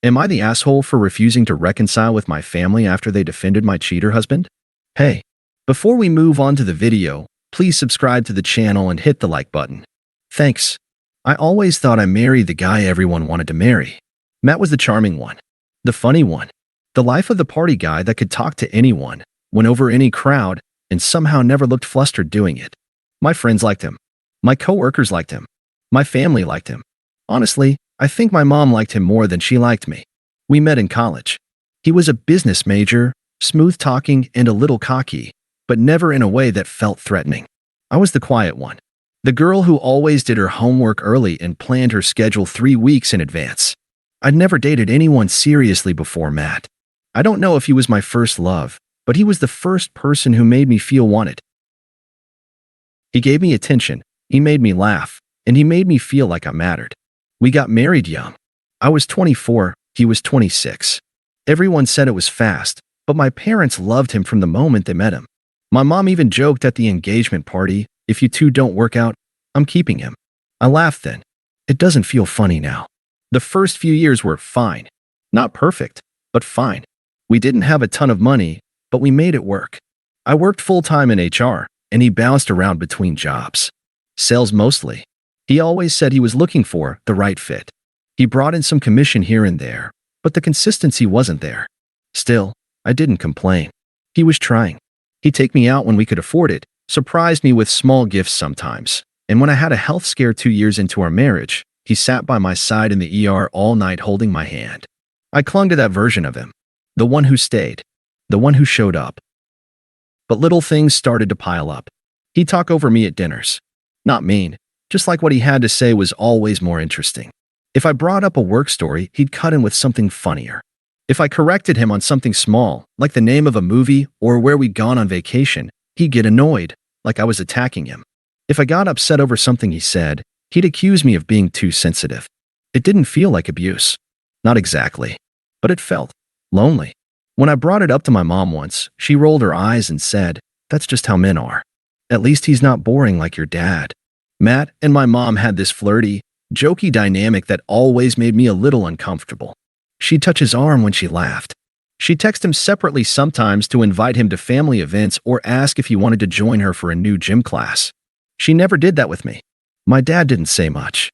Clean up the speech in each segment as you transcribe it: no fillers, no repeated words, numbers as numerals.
Am I the asshole for refusing to reconcile with my family after they defended my cheater husband? Hey, before we move on to the video, please subscribe to the channel and hit the like button. Thanks. I always thought I married the guy everyone wanted to marry. Matt was the charming one, the funny one, the life of the party guy that could talk to anyone, went over any crowd, and somehow never looked flustered doing it. My friends liked him. My coworkers liked him. My family liked him. Honestly, I think my mom liked him more than she liked me. We met in college. He was a business major, smooth-talking and a little cocky, but never in a way that felt threatening. I was the quiet one. The girl who always did her homework early and planned her schedule 3 weeks in advance. I'd never dated anyone seriously before Matt. I don't know if he was my first love, but he was the first person who made me feel wanted. He gave me attention, he made me laugh, and he made me feel like I mattered. We got married young. I was 24, he was 26. Everyone said it was fast, but my parents loved him from the moment they met him. My mom even joked at the engagement party, "If you two don't work out, I'm keeping him." I laughed then. It doesn't feel funny now. The first few years were fine. Not perfect, but fine. We didn't have a ton of money, but we made it work. I worked full-time in HR, and he bounced around between jobs. Sales mostly. He always said he was looking for the right fit. He brought in some commission here and there, but the consistency wasn't there. Still, I didn't complain. He was trying. He'd take me out when we could afford it, surprised me with small gifts sometimes, and when I had a health scare 2 years into our marriage, he sat by my side in the ER all night holding my hand. I clung to that version of him, the one who stayed, the one who showed up. But little things started to pile up. He'd talk over me at dinners. Not mean, just like what he had to say was always more interesting. If I brought up a work story, he'd cut in with something funnier. If I corrected him on something small, like the name of a movie or where we'd gone on vacation, he'd get annoyed, like I was attacking him. If I got upset over something he said, he'd accuse me of being too sensitive. It didn't feel like abuse. Not exactly. But it felt lonely. When I brought it up to my mom once, she rolled her eyes and said, "That's just how men are. At least he's not boring like your dad." Matt and my mom had this flirty, jokey dynamic that always made me a little uncomfortable. She'd touch his arm when she laughed. She'd text him separately sometimes to invite him to family events or ask if he wanted to join her for a new gym class. She never did that with me. My dad didn't say much.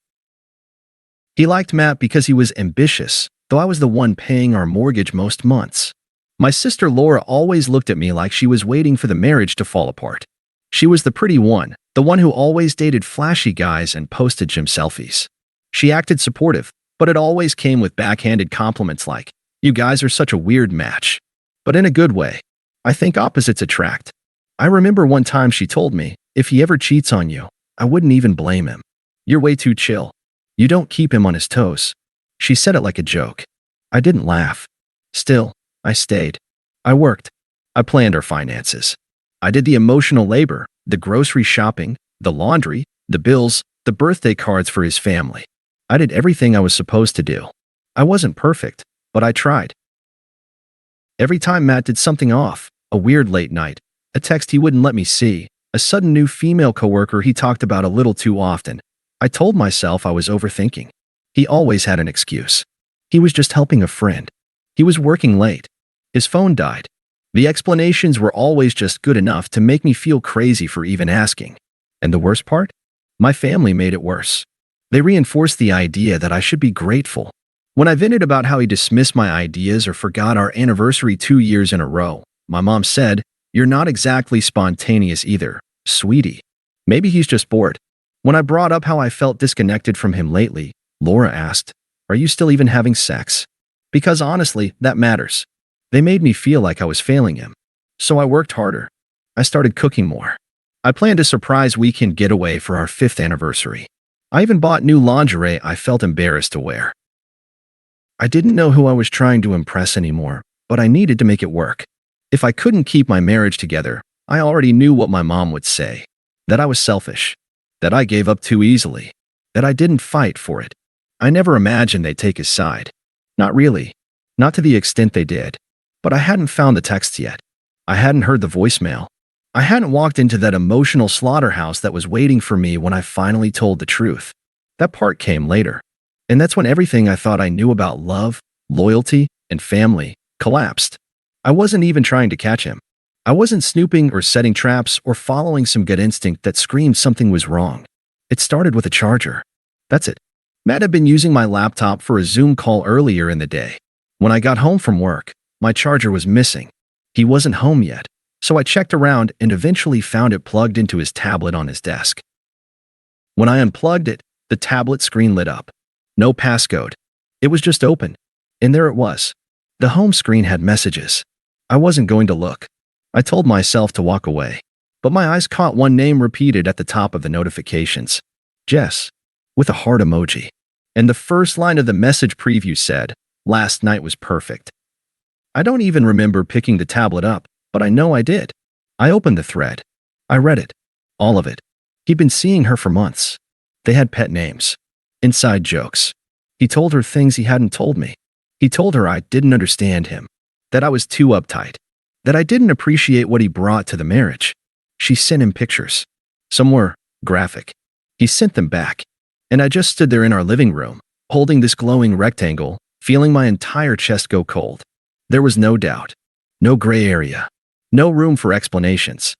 He liked Matt because he was ambitious, though I was the one paying our mortgage most months. My sister Laura always looked at me like she was waiting for the marriage to fall apart. She was the pretty one, the one who always dated flashy guys and posted gym selfies. She acted supportive, but it always came with backhanded compliments like, "You guys are such a weird match." But in a good way. I think opposites attract. I remember one time she told me, "If he ever cheats on you, I wouldn't even blame him. You're way too chill. You don't keep him on his toes." She said it like a joke. I didn't laugh. Still, I stayed. I worked. I planned our finances. I did the emotional labor, the grocery shopping, the laundry, the bills, the birthday cards for his family. I did everything I was supposed to do. I wasn't perfect, but I tried. Every time Matt did something off, a weird late night, a text he wouldn't let me see, a sudden new female coworker he talked about a little too often, I told myself I was overthinking. He always had an excuse. He was just helping a friend. He was working late. His phone died. The explanations were always just good enough to make me feel crazy for even asking. And the worst part? My family made it worse. They reinforced the idea that I should be grateful. When I vented about how he dismissed my ideas or forgot our anniversary 2 years in a row, my mom said, "You're not exactly spontaneous either, sweetie. Maybe he's just bored." When I brought up how I felt disconnected from him lately, Laura asked, "Are you still even having sex?" Because honestly, that matters. They made me feel like I was failing him. So I worked harder. I started cooking more. I planned a surprise weekend getaway for our 5th anniversary. I even bought new lingerie I felt embarrassed to wear. I didn't know who I was trying to impress anymore, but I needed to make it work. If I couldn't keep my marriage together, I already knew what my mom would say. That I was selfish. That I gave up too easily. That I didn't fight for it. I never imagined they'd take his side. Not really. Not to the extent they did. But I hadn't found the texts yet. I hadn't heard the voicemail. I hadn't walked into that emotional slaughterhouse that was waiting for me when I finally told the truth. That part came later. And that's when everything I thought I knew about love loyalty, and family, collapsed. I wasn't even trying to catch him. I wasn't snooping or setting traps or following some gut instinct that screamed something was wrong. It started with a charger. That's it. Matt had been using my laptop for a Zoom call earlier in the day. When I got home from work, my charger was missing. He wasn't home yet, so I checked around and eventually found it plugged into his tablet on his desk. When I unplugged it, the tablet screen lit up. No passcode. It was just open. And there it was. The home screen had messages. I wasn't going to look. I told myself to walk away. But my eyes caught one name repeated at the top of the notifications. Jess, with a heart emoji. And the first line of the message preview said, "Last night was perfect." I don't even remember picking the tablet up, but I know I did. I opened the thread. I read it. All of it. He'd been seeing her for months. They had pet names. Inside jokes. He told her things he hadn't told me. He told her I didn't understand him. That I was too uptight. That I didn't appreciate what he brought to the marriage. She sent him pictures. Some were graphic. He sent them back. And I just stood there in our living room, holding this glowing rectangle, feeling my entire chest go cold. There was no doubt. No gray area. No room for explanations.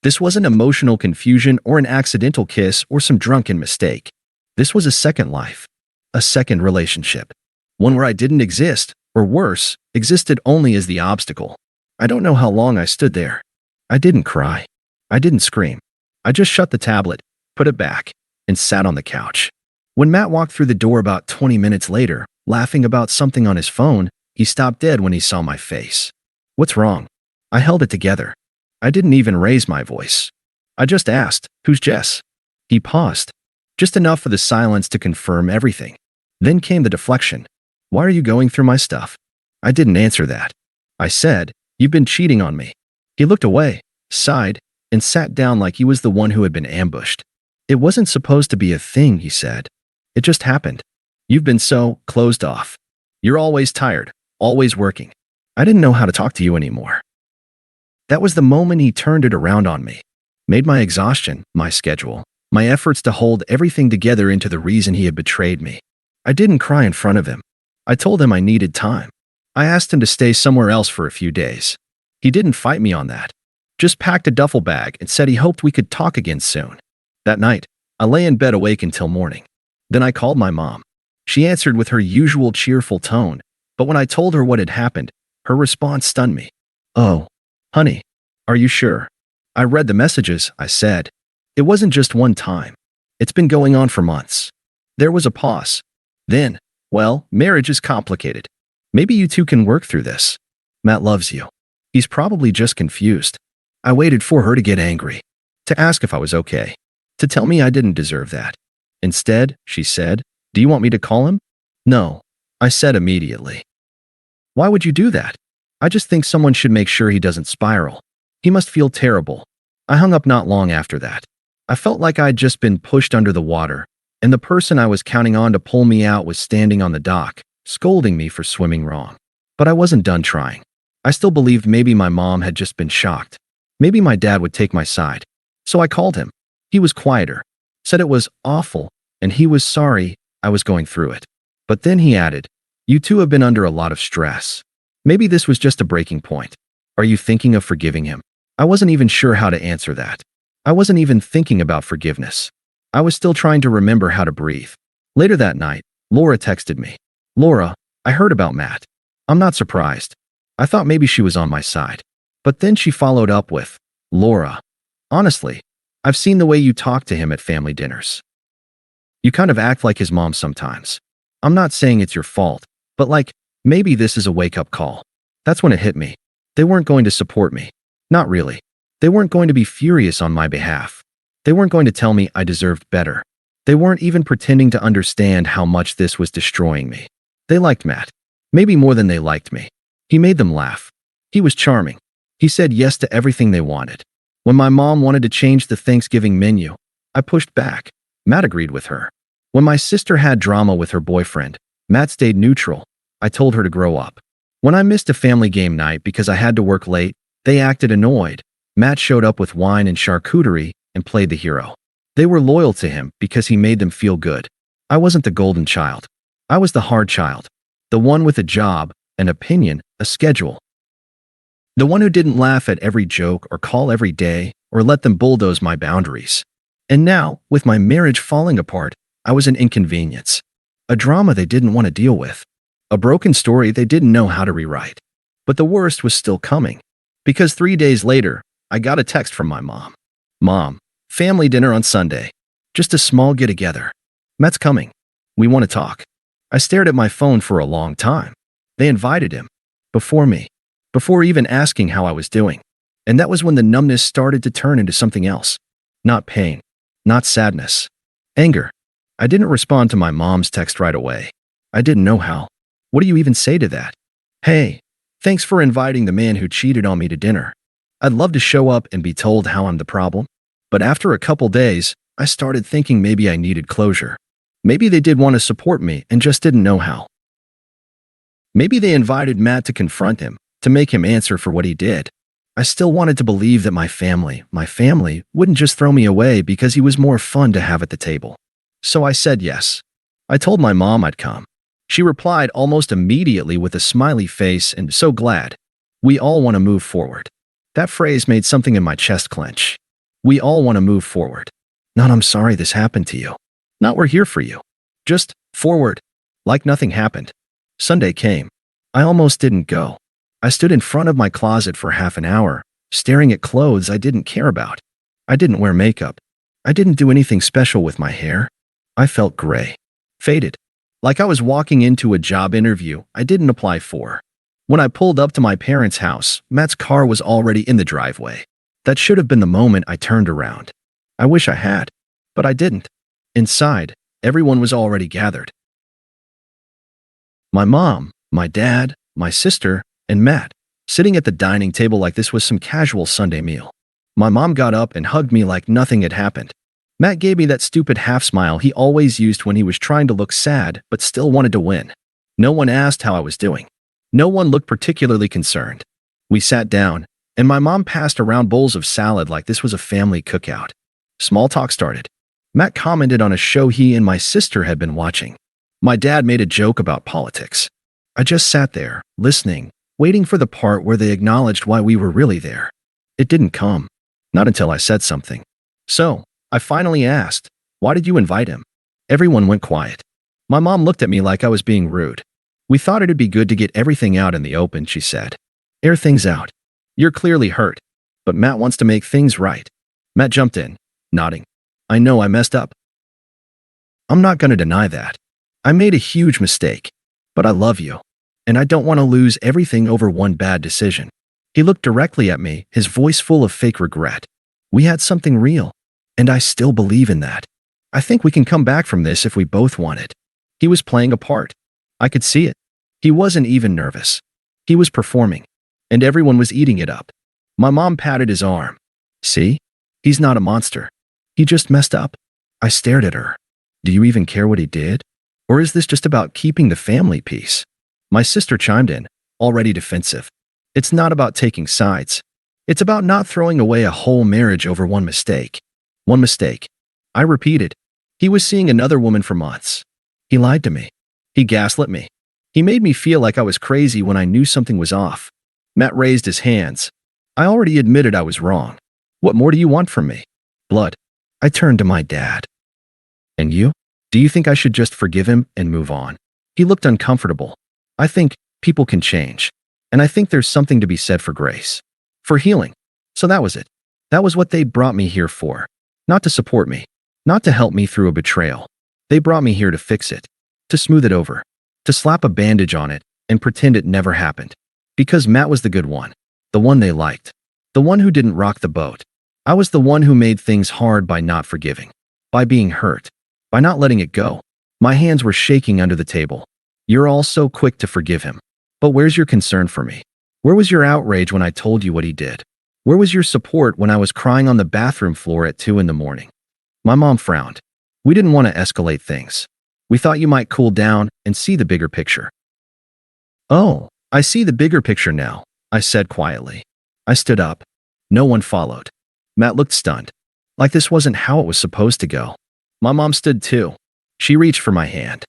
This wasn't emotional confusion or an accidental kiss or some drunken mistake. This was a second life. A second relationship. One where I didn't exist, or worse, existed only as the obstacle. I don't know how long I stood there. I didn't cry. I didn't scream. I just shut the tablet, put it back, and sat on the couch. When Matt walked through the door about 20 minutes later, laughing about something on his phone, he stopped dead when he saw my face. What's wrong? I held it together. I didn't even raise my voice. I just asked, "Who's Jess?" He paused. Just enough for the silence to confirm everything. Then came the deflection. "Why are you going through my stuff?" I didn't answer that. I said, "You've been cheating on me." He looked away, sighed, and sat down like he was the one who had been ambushed. "It wasn't supposed to be a thing," he said. "It just happened. You've been so closed off. You're always tired, always working. I didn't know how to talk to you anymore." That was the moment he turned it around on me. Made my exhaustion, my schedule, my efforts to hold everything together into the reason he had betrayed me. I didn't cry in front of him. I told him I needed time. I asked him to stay somewhere else for a few days. He didn't fight me on that. Just packed a duffel bag and said he hoped we could talk again soon. That night, I lay in bed awake until morning. Then I called my mom. She answered with her usual cheerful tone, but when I told her what had happened, her response stunned me. "Oh, honey, are you sure?" "I read the messages," I said. "It wasn't just one time. It's been going on for months." There was a pause. Then, "Well, marriage is complicated. Maybe you two can work through this. Matt loves you. He's probably just confused." I waited for her to get angry, to ask if I was okay, to tell me I didn't deserve that. Instead, she said, "Do you want me to call him?" "No," I said immediately. "Why would you do that?" "I just think someone should make sure he doesn't spiral. He must feel terrible." I hung up not long after that. I felt like I'd just been pushed under the water, and the person I was counting on to pull me out was standing on the dock, scolding me for swimming wrong. But I wasn't done trying. I still believed maybe my mom had just been shocked. Maybe my dad would take my side. So I called him. He was quieter, said it was awful, and he was sorry I was going through it. But then he added, "You two have been under a lot of stress. Maybe this was just a breaking point. Are you thinking of forgiving him?" I wasn't even sure how to answer that. I wasn't even thinking about forgiveness. I was still trying to remember how to breathe. Later that night, Laura texted me. "Laura, I heard about Matt. I'm not surprised. I thought maybe she was on my side." But then she followed up with, "Laura, honestly, I've seen the way you talk to him at family dinners. You kind of act like his mom sometimes. I'm not saying it's your fault, but like, maybe this is a wake-up call." That's when it hit me. They weren't going to support me. Not really. They weren't going to be furious on my behalf. They weren't going to tell me I deserved better. They weren't even pretending to understand how much this was destroying me. They liked Matt. Maybe more than they liked me. He made them laugh. He was charming. He said yes to everything they wanted. When my mom wanted to change the Thanksgiving menu, I pushed back. Matt agreed with her. When my sister had drama with her boyfriend, Matt stayed neutral. I told her to grow up. When I missed a family game night because I had to work late, they acted annoyed. Matt showed up with wine and charcuterie and played the hero. They were loyal to him because he made them feel good. I wasn't the golden child. I was the hard child. The one with a job, an opinion, a schedule. The one who didn't laugh at every joke or call every day or let them bulldoze my boundaries. And now, with my marriage falling apart, I was an inconvenience. A drama they didn't want to deal with. A broken story they didn't know how to rewrite. But the worst was still coming. Because 3 days later, I got a text from my mom. Mom, family dinner on Sunday. Just a small get-together. Matt's coming. We want to talk. I stared at my phone for a long time. They invited him. Before me. Before even asking how I was doing. And that was when the numbness started to turn into something else. Not pain. Not sadness. Anger. I didn't respond to my mom's text right away. I didn't know how. What do you even say to that? Hey, thanks for inviting the man who cheated on me to dinner. I'd love to show up and be told how I'm the problem. But after a couple days, I started thinking maybe I needed closure. Maybe they did want to support me and just didn't know how. Maybe they invited Matt to confront him, to make him answer for what he did. I still wanted to believe that my family, wouldn't just throw me away because he was more fun to have at the table. So I said yes. I told my mom I'd come. She replied almost immediately with a smiley face and so glad. We all want to move forward. That phrase made something in my chest clench. We all want to move forward. Not I'm sorry this happened to you. Not we're here for you. Just forward. Like nothing happened. Sunday came. I almost didn't go. I stood in front of my closet for half an hour, staring at clothes I didn't care about. I didn't wear makeup. I didn't do anything special with my hair. I felt gray. Faded. Like I was walking into a job interview I didn't apply for. When I pulled up to my parents' house, Matt's car was already in the driveway. That should have been the moment I turned around. I wish I had. But I didn't. Inside, everyone was already gathered. My mom, my dad, my sister, and Matt, sitting at the dining table like this was some casual Sunday meal. My mom got up and hugged me like nothing had happened. Matt gave me that stupid half smile he always used when he was trying to look sad but still wanted to win. No one asked how I was doing. No one looked particularly concerned. We sat down, and my mom passed around bowls of salad like this was a family cookout. Small talk started. Matt commented on a show he and my sister had been watching. My dad made a joke about politics. I just sat there, listening, waiting for the part where they acknowledged why we were really there. It didn't come. Not until I said something. So, I finally asked, why did you invite him? Everyone went quiet. My mom looked at me like I was being rude. We thought it'd be good to get everything out in the open, she said. Air things out. You're clearly hurt. But Matt wants to make things right. Matt jumped in, nodding. I know I messed up. I'm not going to deny that. I made a huge mistake. But I love you. And I don't want to lose everything over one bad decision. He looked directly at me, his voice full of fake regret. We had something real. And I still believe in that. I think we can come back from this if we both want it. He was playing a part. I could see it. He wasn't even nervous. He was performing. And everyone was eating it up. My mom patted his arm. See? He's not a monster. He just messed up. I stared at her. Do you even care what he did? Or is this just about keeping the family peace? My sister chimed in, already defensive. It's not about taking sides. It's about not throwing away a whole marriage over one mistake. One mistake. I repeated. He was seeing another woman for months. He lied to me. He gaslit me. He made me feel like I was crazy when I knew something was off. Matt raised his hands. I already admitted I was wrong. What more do you want from me? Blood. I turned to my dad. And you? Do you think I should just forgive him and move on? He looked uncomfortable. I think people can change. And I think there's something to be said for grace. For healing. So that was it. That was what they brought me here for. Not to support me. Not to help me through a betrayal. They brought me here to fix it. To smooth it over. To slap a bandage on it and pretend it never happened. Because Matt was the good one. The one they liked. The one who didn't rock the boat. I was the one who made things hard by not forgiving. By being hurt. By not letting it go. My hands were shaking under the table. You're all so quick to forgive him. But where's your concern for me? Where was your outrage when I told you what he did? Where was your support when I was crying on the bathroom floor at 2 a.m? My mom frowned. We didn't want to escalate things. We thought you might cool down and see the bigger picture. Oh, I see the bigger picture now, I said quietly. I stood up. No one followed. Matt looked stunned. Like this wasn't how it was supposed to go. My mom stood too. She reached for my hand.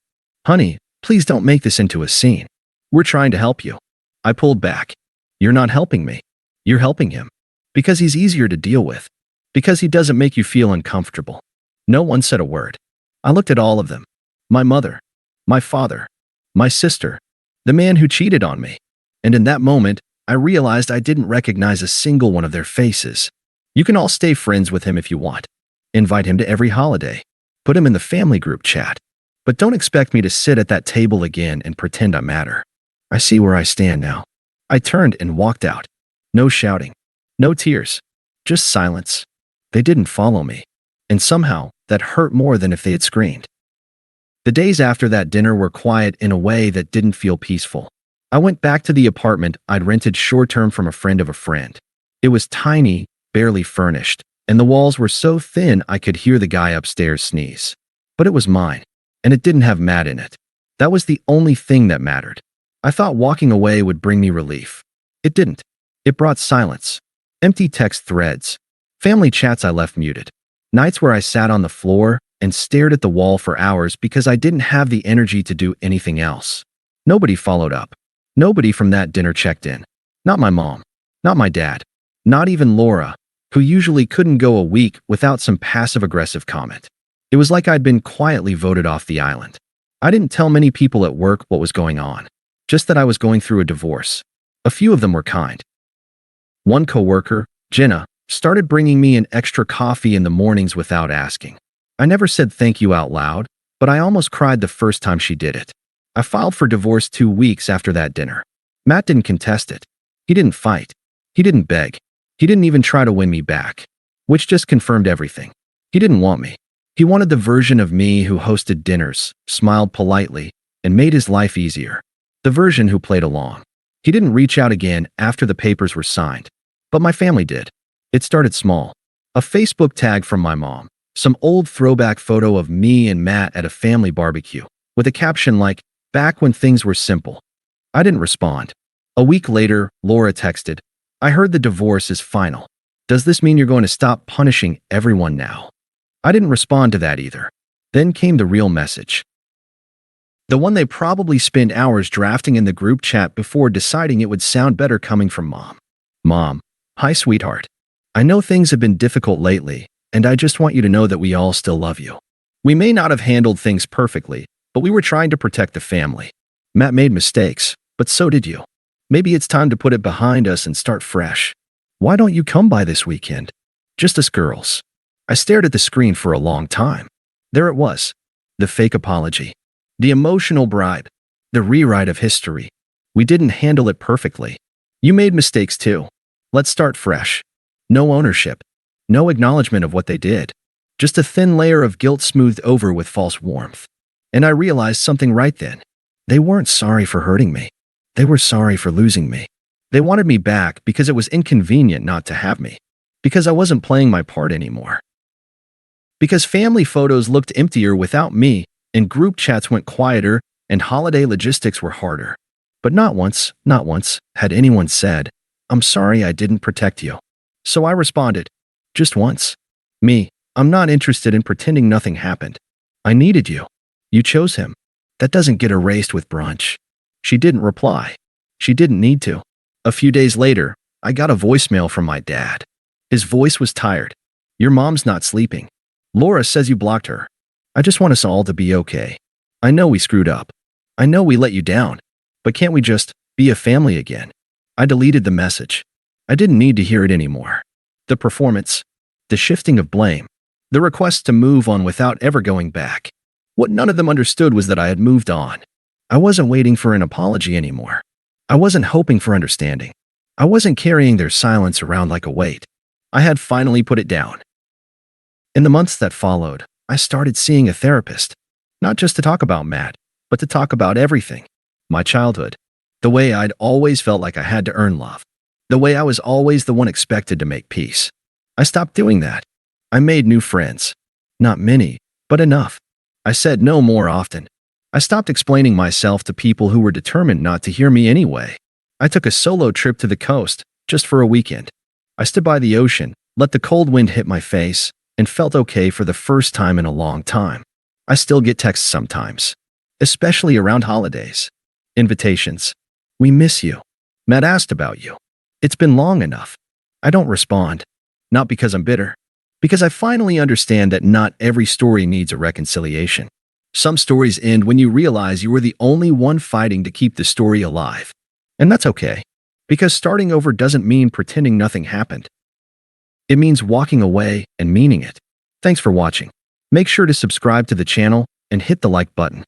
Honey, please don't make this into a scene. We're trying to help you. I pulled back. You're not helping me. You're helping him. Because he's easier to deal with. Because he doesn't make you feel uncomfortable. No one said a word. I looked at all of them. My mother. My father. My sister. The man who cheated on me. And in that moment, I realized I didn't recognize a single one of their faces. You can all stay friends with him if you want. Invite him to every holiday. Put him in the family group chat. But don't expect me to sit at that table again and pretend I matter. I see where I stand now. I turned and walked out. No shouting. No tears. Just silence. They didn't follow me. And somehow, that hurt more than if they had screamed. The days after that dinner were quiet in a way that didn't feel peaceful. I went back to the apartment I'd rented short-term from a friend of a friend. It was tiny, barely furnished, and the walls were so thin I could hear the guy upstairs sneeze. But it was mine, and it didn't have Matt in it. That was the only thing that mattered. I thought walking away would bring me relief. It didn't. It brought silence. Empty text threads. Family chats I left muted. Nights where I sat on the floor and stared at the wall for hours because I didn't have the energy to do anything else. Nobody followed up. Nobody from that dinner checked in. Not my mom. Not my dad. Not even Laura, who usually couldn't go a week without some passive-aggressive comment. It was like I'd been quietly voted off the island. I didn't tell many people at work what was going on, just that I was going through a divorce. A few of them were kind. One coworker, Jenna, started bringing me an extra coffee in the mornings without asking. I never said thank you out loud, but I almost cried the first time she did it. I filed for divorce 2 weeks after that dinner. Matt didn't contest it. He didn't fight. He didn't beg. He didn't even try to win me back, which just confirmed everything. He didn't want me. He wanted the version of me who hosted dinners, smiled politely, and made his life easier. The version who played along. He didn't reach out again after the papers were signed. But my family did. It started small. A Facebook tag from my mom. Some old throwback photo of me and Matt at a family barbecue, with a caption like, "Back when things were simple." I didn't respond. A week later, Laura texted, "I heard the divorce is final. Does this mean you're going to stop punishing everyone now?" I didn't respond to that either. Then came the real message. The one they probably spent hours drafting in the group chat before deciding it would sound better coming from Mom. "Mom, hi sweetheart. I know things have been difficult lately, and I just want you to know that we all still love you. We may not have handled things perfectly, but we were trying to protect the family. Matt made mistakes, but so did you. Maybe it's time to put it behind us and start fresh. Why don't you come by this weekend? Just us girls." I stared at the screen for a long time. There it was. The fake apology. The emotional bribe. The rewrite of history. We didn't handle it perfectly. You made mistakes too. Let's start fresh. No ownership. No acknowledgement of what they did. Just a thin layer of guilt smoothed over with false warmth. And I realized something right then. They weren't sorry for hurting me. They were sorry for losing me. They wanted me back because it was inconvenient not to have me. Because I wasn't playing my part anymore. Because family photos looked emptier without me, and group chats went quieter, and holiday logistics were harder. But not once had anyone said, "I'm sorry I didn't protect you." So I responded, just once. "Me, I'm not interested in pretending nothing happened. I needed you. You chose him. That doesn't get erased with brunch." She didn't reply. She didn't need to. A few days later, I got a voicemail from my dad. His voice was tired. "Your mom's not sleeping. Laura says you blocked her. I just want us all to be okay. I know we screwed up. I know we let you down. But can't we just be a family again?" I deleted the message. I didn't need to hear it anymore. The performance. The shifting of blame. The request to move on without ever going back. What none of them understood was that I had moved on. I wasn't waiting for an apology anymore. I wasn't hoping for understanding. I wasn't carrying their silence around like a weight. I had finally put it down. In the months that followed, I started seeing a therapist. Not just to talk about Matt, but to talk about everything. My childhood. The way I'd always felt like I had to earn love. The way I was always the one expected to make peace. I stopped doing that. I made new friends. Not many, but enough. I said no more often. I stopped explaining myself to people who were determined not to hear me anyway. I took a solo trip to the coast, just for a weekend. I stood by the ocean, let the cold wind hit my face, and felt okay for the first time in a long time. I still get texts sometimes, especially around holidays. Invitations. We miss you. Matt asked about you. It's been long enough. I don't respond. Not because I'm bitter. Because I finally understand that not every story needs a reconciliation. Some stories end when you realize you were the only one fighting to keep the story alive. And that's okay. Because starting over doesn't mean pretending nothing happened. It means walking away and meaning it. Thanks for watching. Make sure to subscribe to the channel and hit the like button.